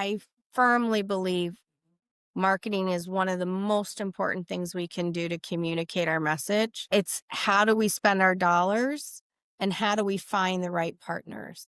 I firmly believe marketing is one of the most important things we can do to communicate our message. It's how do we spend our dollars and how do we find the right partners?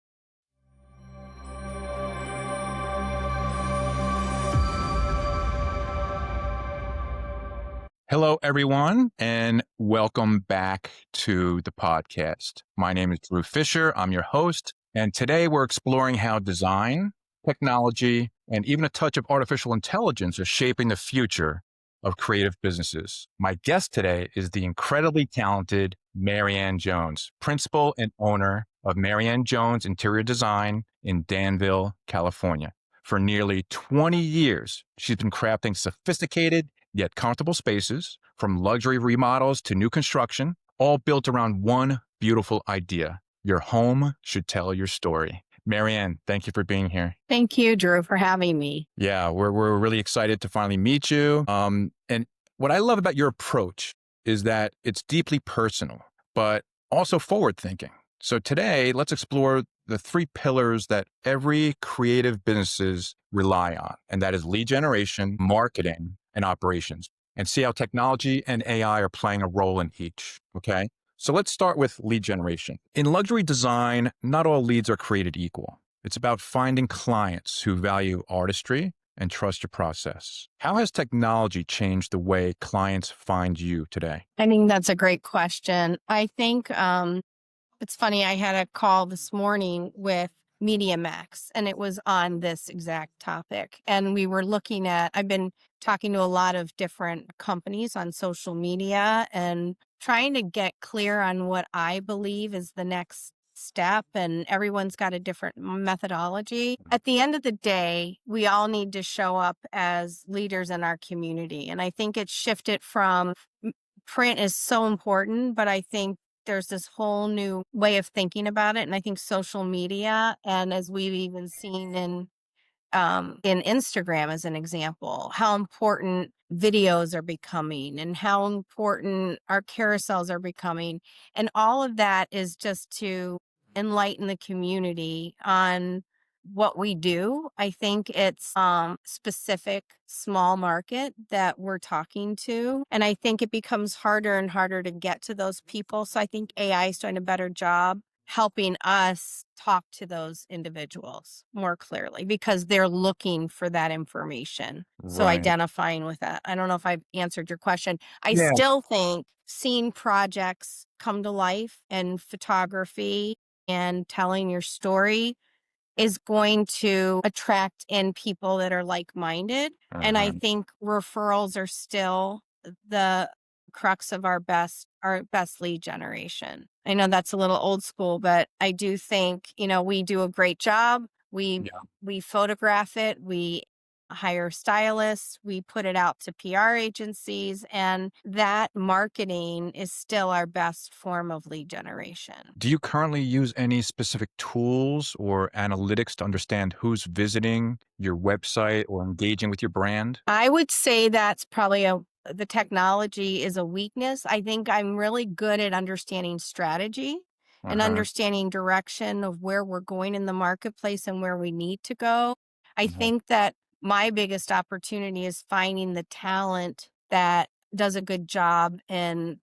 Hello, everyone, and welcome back to the podcast. My name is Drew Fisher. I'm your host, and today we're exploring how design, technology, and even a touch of artificial intelligence are shaping the future of creative businesses. My guest today is the incredibly talented Marianne Jones, principal and owner of Marianne Jones Interior Design in Danville, California. For nearly 20 years, she's been crafting sophisticated yet comfortable spaces, from luxury remodels to new construction, all built around one beautiful idea. Your home should tell your story. Marianne, thank you for being here. Thank you, Drew, for having me. Yeah, we're really excited to finally meet you. And what I love about your approach is that it's deeply personal, but also forward-thinking. So today, let's explore the three pillars that every creative businesses rely on, and that is lead generation, marketing, and operations, and see how technology and AI are playing a role in each, okay? So let's start with lead generation. In luxury design, not all leads are created equal. It's about finding clients who value artistry and trust your process. How has technology changed the way clients find you today? I think that's a great question. I think it's funny, I had a call this morning with Media Max, and it was on this exact topic. And we were looking at, I've been talking to a lot of different companies on social media and trying to get clear on what I believe is the next step. And everyone's got a different methodology. At the end of the day, we all need to show up as leaders in our community. And I think it's shifted from print is so important, but I think there's this whole new way of thinking about it. And I think social media, and as we've even seen in Instagram as an example, how important videos are becoming and how important our carousels are becoming. And all of that is just to enlighten the community on what we do. I think it's specific small market that we're talking to. And I think it becomes harder and harder to get to those people. So I think AI is doing a better job helping us talk to those individuals more clearly because they're looking for that information. So Right. identifying with that. I don't know if I've answered your question. I Yeah. still think seeing projects come to life and photography and telling your story is going to attract in people that are like-minded. And I think referrals are still the crux of our best lead generation. I know that's a little old school, but I do think, we do a great job. We photograph it, we hire stylists, we put it out to PR agencies, and that marketing is still our best form of lead generation. Do you currently use any specific tools or analytics to understand who's visiting your website or engaging with your brand? I would say that's probably the technology is a weakness. I think I'm really good at understanding strategy and understanding direction of where we're going in the marketplace and where we need to go. I think that my biggest opportunity is finding the talent that does a good job in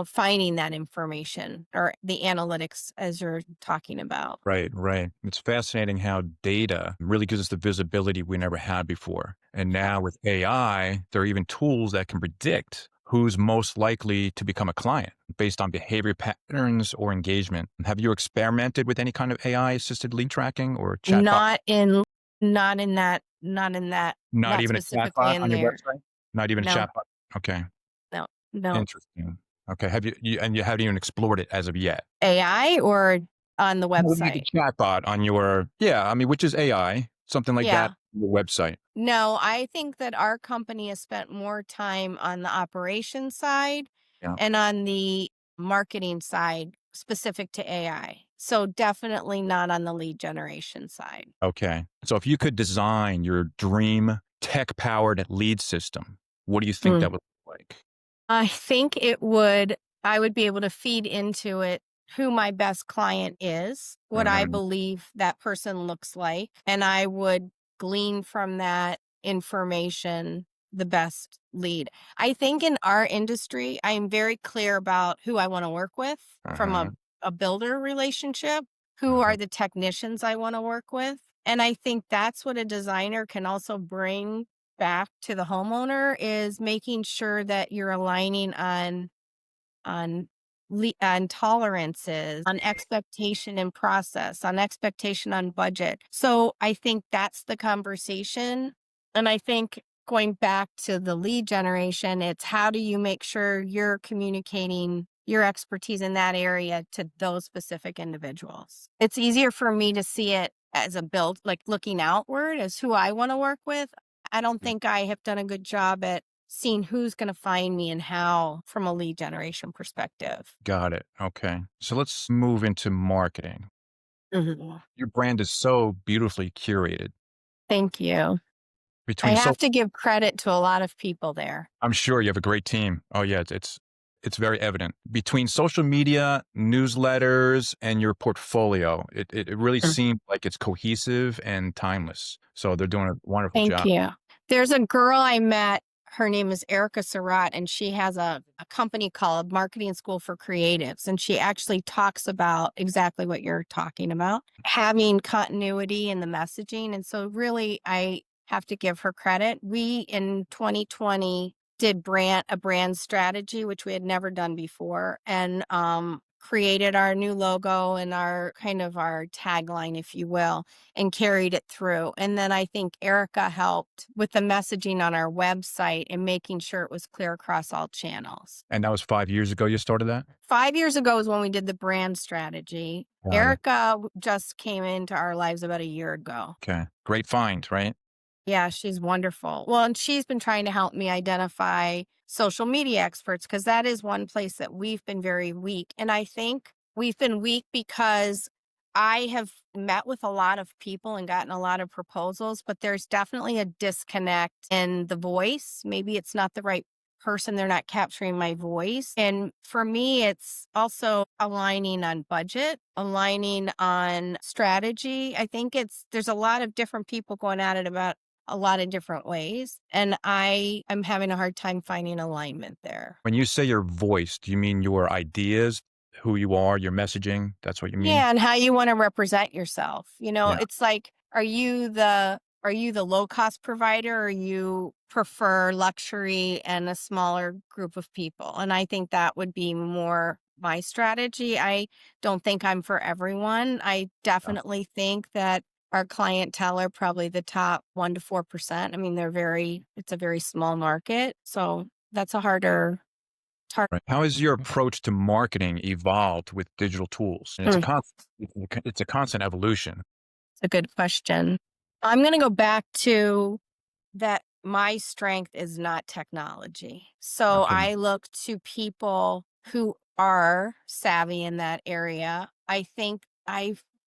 finding that information or the analytics as you're talking about. Right, right. It's fascinating how data really gives us the visibility we never had before. And now with AI, there are even tools that can predict who's most likely to become a client based on behavior patterns or engagement. Have you experimented with any kind of AI assisted lead tracking or chatbot? Not in that, Not not even a specifically chatbot in on your there. website? Not even a No, chatbot? Okay, no. interesting. Okay, have you haven't even explored it as of yet? AI or on the Well, like a website? chatbot on your, yeah, I mean, which is AI, something like that, Yeah. on your website. No, I think that our company has spent more time on the operations side Yeah. and on the marketing side specific to AI. So definitely not on the lead generation side. Okay. So if you could design your dream tech-powered lead system, what do you think that would look like? I think I would be able to feed into it who my best client is, what I Mhm. believe that person looks like, and I would glean from that information the best lead. I think in our industry, I'm very clear about who I want to work with from Mhm. a builder relationship, who are Mhm. the technicians I want to work with. And I think that's what a designer can also bring back to the homeowner is making sure that you're aligning on on tolerances, on expectation and process, on expectation on budget. So I think that's the conversation. And I think going back to the lead generation, it's how do you make sure you're communicating your expertise in that area to those specific individuals? It's easier for me to see it as a build, like looking outward as who I want to work with. I don't think I have done a good job at seeing who's going to find me and how from a lead generation perspective. Got it. Okay. So let's move into marketing. Mhm. Your brand is so beautifully curated Thank you. I between so have to give credit to a lot of people there. I'm sure you have a great team. Oh yeah, it's very evident. Between social media, newsletters, and your portfolio, it really Mm. seems like it's cohesive and timeless. So they're doing a wonderful Thank job. you. There's a girl I met. Her name is Erica Surratt, and she has a company called Marketing School for Creatives. And she actually talks about exactly what you're talking about, having continuity in the messaging. And so, really, I have to give her credit. We in 2020 did a brand strategy, which we had never done before, and created our new logo and our kind of our tagline, if you will, and carried it through. And then I think Erica helped with the messaging on our website and making sure it was clear across all channels. And that was 5 years ago you started that? 5 years ago is when we did the brand strategy. Got it. Erica just came into our lives about a year ago. Okay. Great find, right? Yeah, she's wonderful. Well, and she's been trying to help me identify social media experts because that is one place that we've been very weak. And I think we've been weak because I have met with a lot of people and gotten a lot of proposals, but there's definitely a disconnect in the voice. Maybe it's not the right person, they're not capturing my voice. And for me, it's also aligning on budget, aligning on strategy. I think there's a lot of different people going at it about a lot of different ways. And I'm having a hard time finding alignment there. When you say your voice, do you mean your ideas, who you are, your messaging? That's what you mean? Yeah, and how you want to represent yourself. Yeah. It's like, are you the low cost provider or you prefer luxury and a smaller group of people? And I think that would be more my strategy. I don't think I'm for everyone. I Yeah. definitely think that our clientele are probably the top 1 to 4%. I mean, it's a very small market. So that's a harder target. Right. How has your approach to marketing evolved with digital tools? And it's a constant evolution. A good question. I'm going to go back to that my strength is not technology. So Okay. I look to people who are savvy in that area. I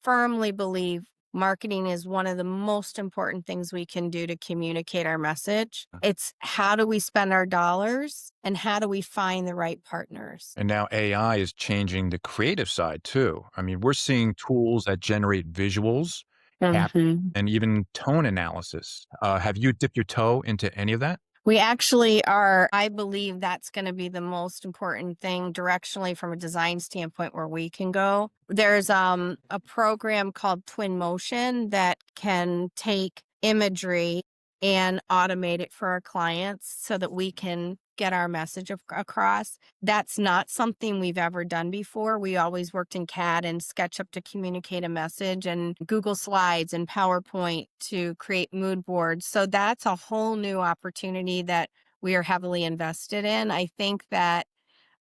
firmly believe marketing is one of the most important things we can do to communicate our message. It's how do we spend our dollars and how do we find the right partners? And now AI is changing the creative side too. I mean, we're seeing tools that generate visuals, cap, Mhm. and even tone analysis. Have you dipped your toe into any of that? We actually are. I believe that's going to be the most important thing directionally from a design standpoint where we can go. There's a program called Twin Motion that can take imagery and automate it for our clients so that we can get our message across. That's not something we've ever done before. We always worked in CAD and SketchUp to communicate a message and Google Slides and PowerPoint to create mood boards. So that's a whole new opportunity that we are heavily invested in. I think that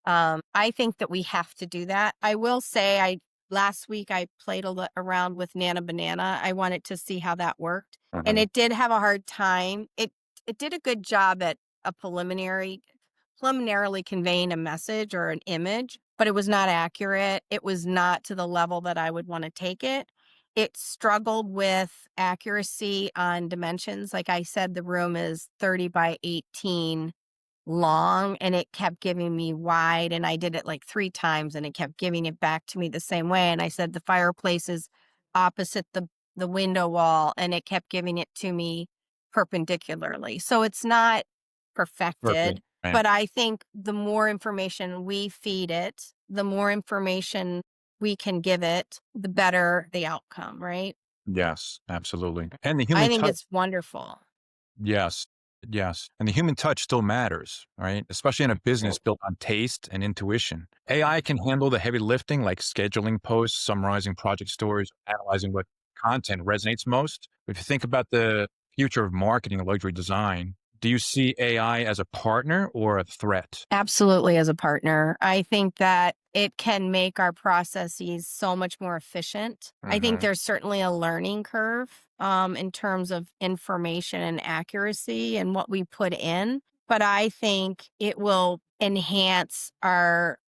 we have to do that. I will say, I last week I played around with Nana Banana. I wanted to see how that worked, and Mhm. it did have a hard time. It did a good job at a preliminarily conveying a message or an image, but it was not accurate. It was not to the level that I would want to take it. It struggled with accuracy on dimensions. Like I said, the room is 30 by 18 long and it kept giving me wide, and I did it like 3 times and it kept giving it back to me the same way, and I said the fireplace is opposite the window wall, and it kept giving it to me perpendicularly. So it's not Perfect. perfected, Right. but I think the more information we feed it, the more information we can give it, the better the outcome, right? Yes, absolutely. And the I human think touch. it's wonderful. Yes. Yes. And the human touch still matters, right? Especially in a business built on taste and intuition. AI can handle the heavy lifting like scheduling posts, summarizing project stories, analyzing what content resonates most. If you think about the future of marketing and luxury design, do you see AI as a partner or a threat? Absolutely, as a partner. I think that it can make our processes so much more efficient. I think Hmm. there's certainly a learning curve in terms of information and accuracy and what we put in. But I think it will enhance our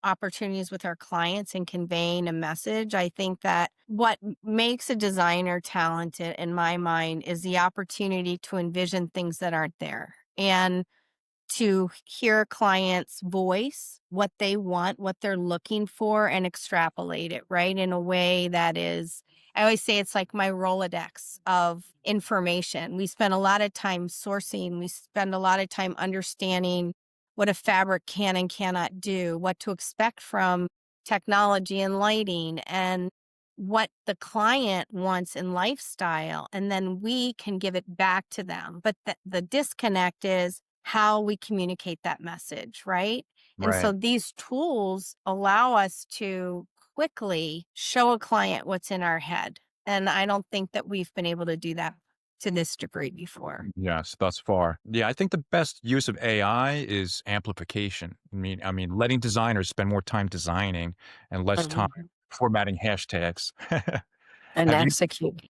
opportunities with our clients in conveying a message. I think that what makes a designer talented, in my mind, is the opportunity to envision things that aren't there. And to hear a client's voice, what they want, what they're looking for, and extrapolate it, right? In a way that is, I always say it's like my Rolodex of information. We spend a lot of time sourcing, we spend a lot of time understanding what a fabric can and cannot do, what to expect from technology and lighting, and what the client wants in lifestyle. And then we can give it back to them. But the disconnect is, how we communicate that message, right? And Right. so these tools allow us to quickly show a client what's in our head. And I don't think that we've been able to do that to this degree before. Yes, thus far. Yeah, I think the best use of AI is amplification. I mean, letting designers spend more time designing and less time Mhm. formatting hashtags. And Have you execute.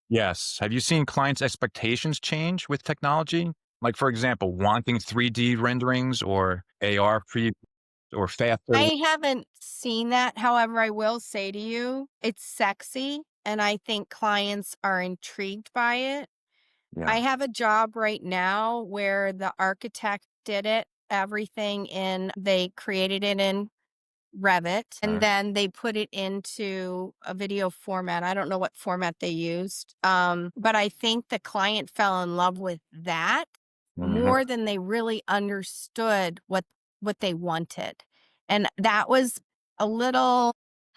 Yes. Have you seen clients' expectations change with technology? Like, for example, wanting 3D renderings or AR previews or faster. I haven't seen that. However, I will say to you, it's sexy. And I think clients are intrigued by it. I Yeah. have a job right now where the architect did it, everything in, they created it in Revit, and Right. then they put it into a video format. I don't know what format they used. But I think the client fell in love with that Mhm. more than they really understood what they wanted. And that was a little,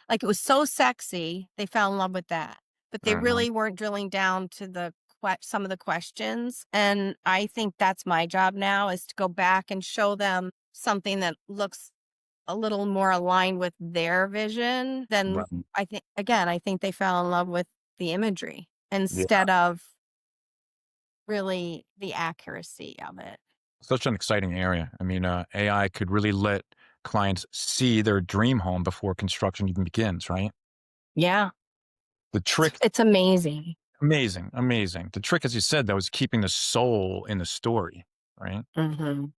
like, it was so sexy, they fell in love with that. But they Mhm. really weren't drilling down to some of the questions. And I think that's my job now, is to go back and show them something that looks a little more aligned with their vision. Then Right. I think they fell in love with the imagery Yeah. instead of really the accuracy of it. Such an exciting area. I mean, AI could really let clients see their dream home before construction even begins, right? Yeah, The trick, it's amazing. amazing, amazing. The trick, as you said, though, is keeping the soul in the story, right? Mhm.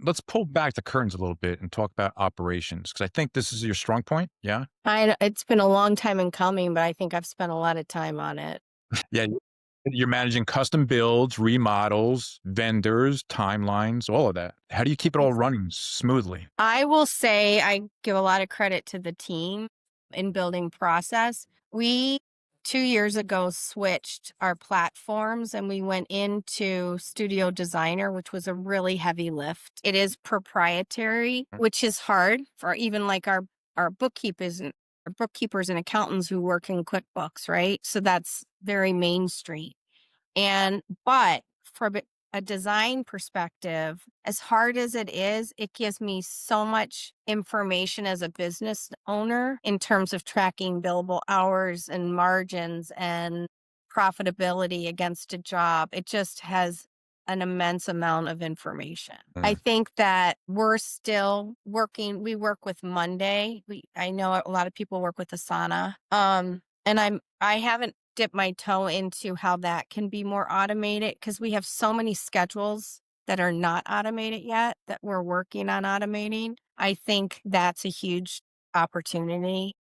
Let's pull back the curtains a little bit and talk about operations because I think this is your strong point. Yeah. It's been a long time in coming, but I think I've spent a lot of time on it. Yeah. You're managing custom builds, remodels, vendors, timelines, all of that. How do you keep it all running smoothly? I will say I give a lot of credit to the team in building process. We 2 years ago switched our platforms and we went into Studio Designer, which was a really heavy lift. It is proprietary, which is hard for even like our bookkeepers and accountants who work in QuickBooks, right? So that's very mainstream. And but from a design perspective, as hard as it gives me so much information as a business owner in terms of tracking billable hours and margins and profitability against a job. It just has an immense amount of information. I Mm. think that we're still working, we work with Monday. I know a lot of people work with Asana. And I haven't dipped my toe into how that can be more automated because we have so many schedules that are not automated yet that we're working on automating. I think that's a huge opportunity.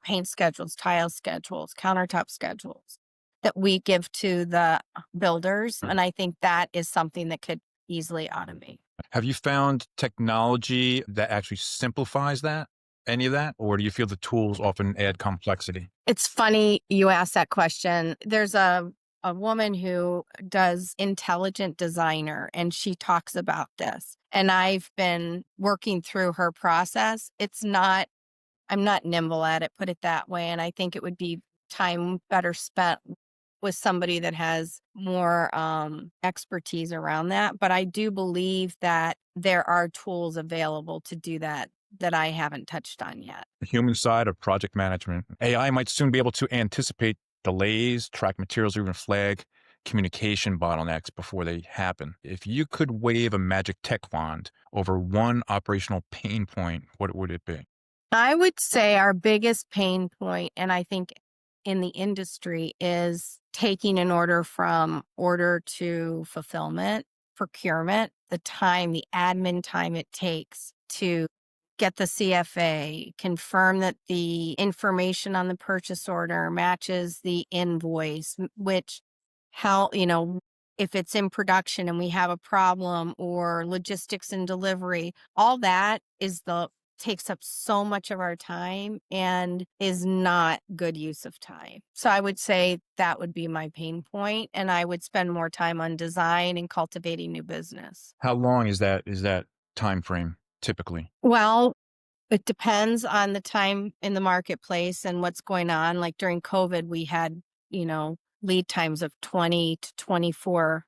Paint schedules, tile schedules, countertop schedules that we give to the builders. And I think that is something that could easily automate. Have you found technology that actually simplifies that? Any of that? Or do you feel the tools often add complexity? It's funny you asked that question. There's a woman who does intelligent designer, and she talks about this. And I've been working through her process. I'm not nimble at it, put it that way. And I think it would be time better spent with somebody that has more expertise around that. But I do believe that there are tools available to do that that I haven't touched on yet. The human side of project management. AI might soon be able to anticipate delays, track materials, or even flag communication bottlenecks before they happen. If you could wave a magic tech wand over one operational pain point, what would it be? I would say our biggest pain point, and I think in the industry, is taking an order from order to fulfillment, procurement, the admin time it takes to get the CFA, confirm that the information on the purchase order matches the invoice, which if it's in production and we have a problem, or logistics and delivery, all that takes up so much of our time and is not good use of time. So I would say that would be my pain point, and I would spend more time on design and cultivating new business. How long is that time frame typically? Well, it depends on the time in the marketplace and what's going on. Like during COVID, we had, lead times of 20 to 24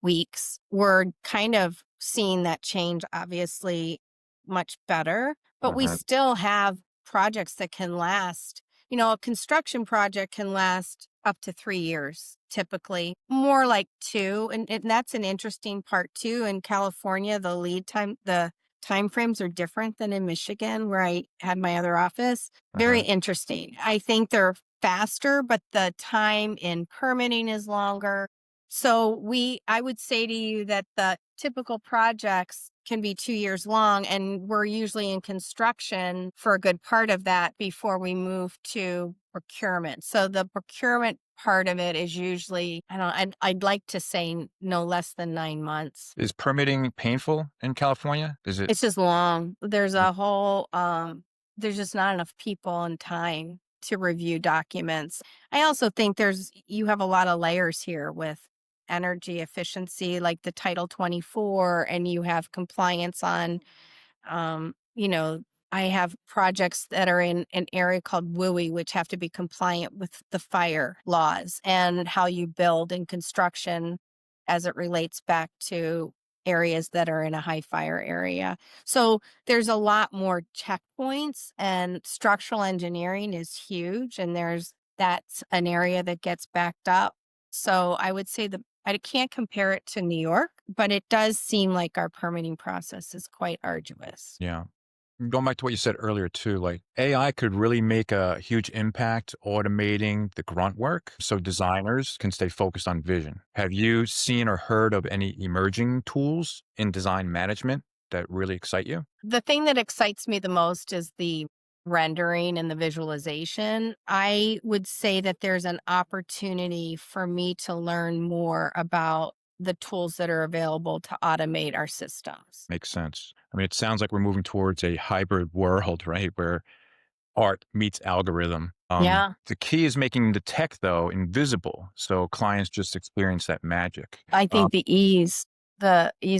weeks. We're kind of seeing that change, obviously, much better, but we still have projects that can last. A construction project can last up to 3 years, typically, more like two. And that's an interesting part too. In California, the time frames are different than in Michigan, where I had my other office. Very interesting. I think they're faster, but the time in permitting is longer. So I would say to you that the typical projects can be 2 years long, and we're usually in construction for a good part of that before we move to procurement. So the procurement part of it is usually, I'd like to say no less than 9 months. Is permitting painful in California? Is it? It's just long. There's just not enough people and time to review documents. I also think you have a lot of layers here with energy efficiency, like the Title 24, and you have compliance on, um, you know, I have projects that are in an area called WUI, which have to be compliant with the fire laws and how you build in construction as it relates back to areas that are in a high fire area. So there's a lot more checkpoints, and structural engineering is huge. And that's an area that gets backed up. So I would say I can't compare it to New York, but it does seem like our permitting process is quite arduous. Yeah. Going back to what you said earlier too, like AI could really make a huge impact automating the grunt work so designers can stay focused on vision. Have you seen or heard of any emerging tools in design management that really excite you? The thing that excites me the most is the rendering and the visualization. I would say that there's an opportunity for me to learn more about the tools that are available to automate our systems. Makes sense. I mean, it sounds like we're moving towards a hybrid world, right? Where art meets algorithm. Yeah. The key is making the tech though invisible. So clients just experience that magic. I Um, think the ease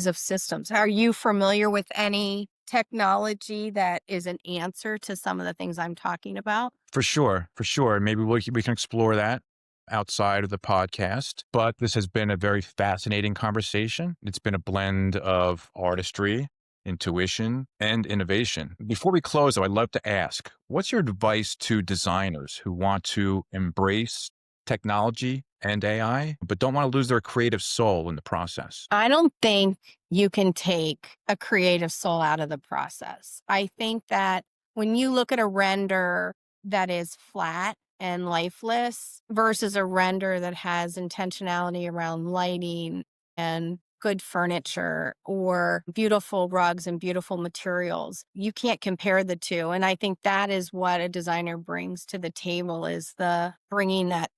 of systems. Are you familiar with any technology that is an answer to some of the things I'm talking about? For sure, for sure. Maybe we can explore that outside of the podcast. But this has been a very fascinating conversation. It's been a blend of artistry, intuition, and innovation. Before we close, though, I'd love to ask, what's your advice to designers who want to embrace technology and AI, but don't want to lose their creative soul in the process? I don't think you can take a creative soul out of the process. I think that when you look at a render that is flat and lifeless versus a render that has intentionality around lighting and good furniture or beautiful rugs and beautiful materials, you can't compare the two. And I think that is what a designer brings to the table, is the bringing that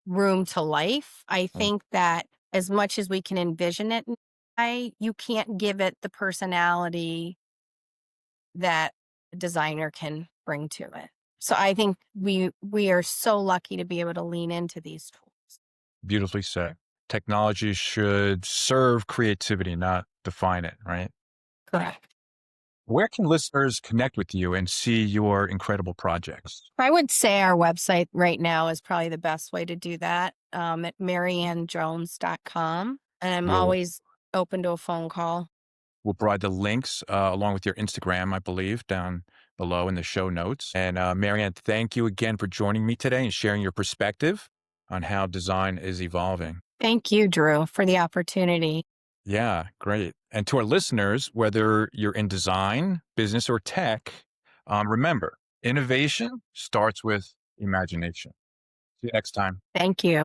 room to life. I think that as much as we can envision it, you can't give it the personality that a designer can bring to it. So I think we are so lucky to be able to lean into these tools. Beautifully said. Technology should serve creativity, not define it, right? Correct. Where can listeners connect with you and see your incredible projects? I would say our website right now is probably the best way to do that, at mariannejones.com. And I'm We'll always open to a phone call. we'll provide the links along with your Instagram, I believe, down below in the show notes. And Marianne, thank you again for joining me today and sharing your perspective on how design is evolving. Thank you, Drew, for the opportunity. Yeah, great. And to our listeners, whether you're in design, business, or tech, remember, innovation starts with imagination. See you next time. Thank you.